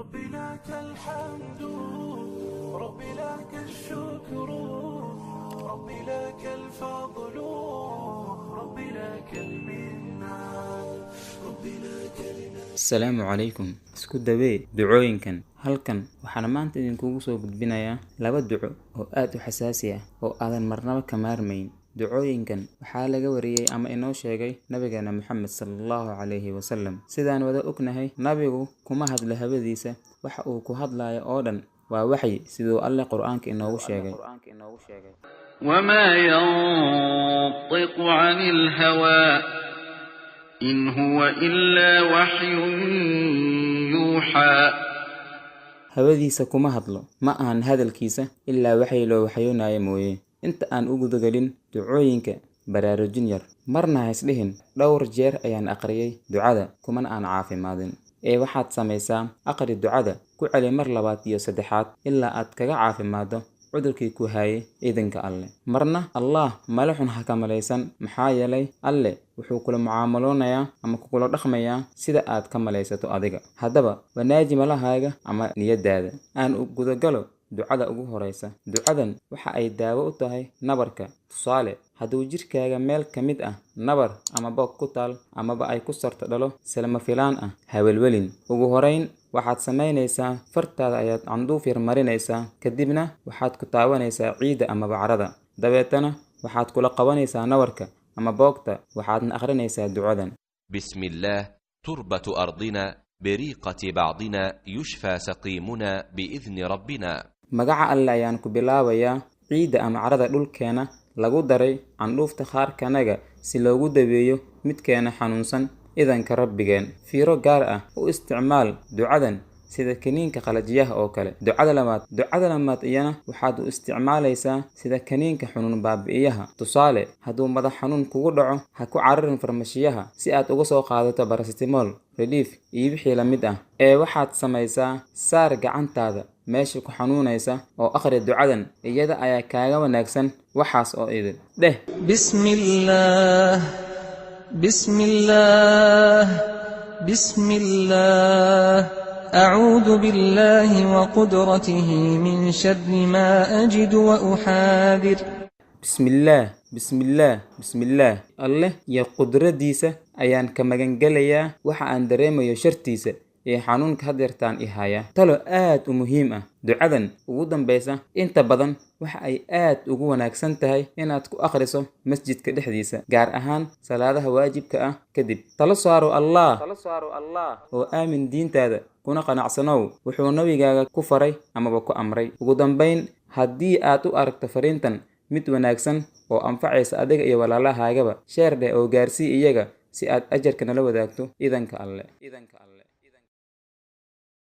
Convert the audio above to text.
ربي لك الحمد ربي لك الشكر ربي لك الفضل ربي لك المنة ربي لك asalaamu calaykum isku dawee ducooyinkan halkan waxaan maanta idinkugu soo gudbinayaa laba duco oo aad u xasaasi ah oo aadan marnaba ka maarmayn ducooyinkan waxaa laga wariyey ama inoo sheegay nabigeena Muxamed sallallahu calayhi wasallam sidaan wada ognahay nabigu kuma hadla hawadiisa waxa uu ku hadlayo oo dhan waa waxyi sidoo alle quraanka inoogu sheegay وما ينطق عن الهوى إن هو إلا وحي يوحى hawadiisa kuma hadlo ma aan hadalkiisa ilaa waxay loo waxyoonayo mooyee inta aan ugu dagalin ducooyinka baraarujin yar marna ha isdhihin dhowr jeer ayaan aqriyay ducada kumana aan caafimaadin ee waxaad samaysaa aqri ducada ku celi mar labaad iyo saddexaad ilaa aad kaga caafimaado cudurkii ku hayay idinka alle marna allah malaxun ha ka malaysan maxaa yeelay alle wuxuu kula mucaamaloonayaa ama kula dhaqmayaa sida aad ka malaysato adiga haddaba wanaaji malahaaga ama niyadaada aan u gudagalo ducada ugu horeysa ducadan waxa ay daawo u tahay nabarka tusaale hadduu jirkaaga meel ka mid ah nabar ama boog ku taal amaba ay ku sarto dhalo salma filaan ah hawelwelin ugu horeyn waxaad samaynaysaa fartaada ayaad candhuuf yar marinaysaa kadibna waxaad ku taabanaysaa ciida ama bacrada dabeetana waxaad kula qabanaysaa nabarka ama boogta waxaadna akhrinaysaa ducadan بسم الله تربة أرضنا بريقة بعضنا يشفى سقيمنا بإذن ربنا magaca alle ayaan ku bilaabayaa ciida ama carada dhulkeena lagu daray candhuufta qaarkanaga si loogu daweeyo midkeena xanuunsan idanka rabbigeen fiiro gaar ah u isticmaal ducadan sida kaniinka qalajiyaha oo kale ducada lamaad iyana waxaad u isticmaalaysaa sida kaniinka xanuun baabi'iyaha tusaale hadduu madax xanuun kugu dhaco ha ku cararin farmashiyaha si aad uga soo qaadato paracetamol relief iyo wixii la mid ah ee waxaad samaysaa saar gacantaada meesha ku xanuunaysa oo akhri ducadan iyada ayaa kaaga wanaagsan waxaas oo idin dheh بسم الله أعوذ بالله وقدرته من شر ما أجد وأحاذر bismillaah alleh iyo qudradiisa ayaan ka magangelayaa waxa aan dareemayo shartiisa ee xanuunka hadeertaan i haya talo aad u muhiim ah ducadan ugu dambaysa inta badan waxa ay aad ugu wanaagsan tahay inaad ku akhriso masjidka dhexdiisa gaar ahaan salaadaha waajibka ah kadib talo saaro allah oo aamin diintaada kuna qanacsanow wuxuu nabigaaga ku faray amaba ku amray ugu dambayn haddii aad u aragto fariintan mid wanaagsan oo anfacaysa adiga iyo walaalahaagaba sheer dheh oo gaarsii iyaga si aad ajarka nala wadaagto idanka alle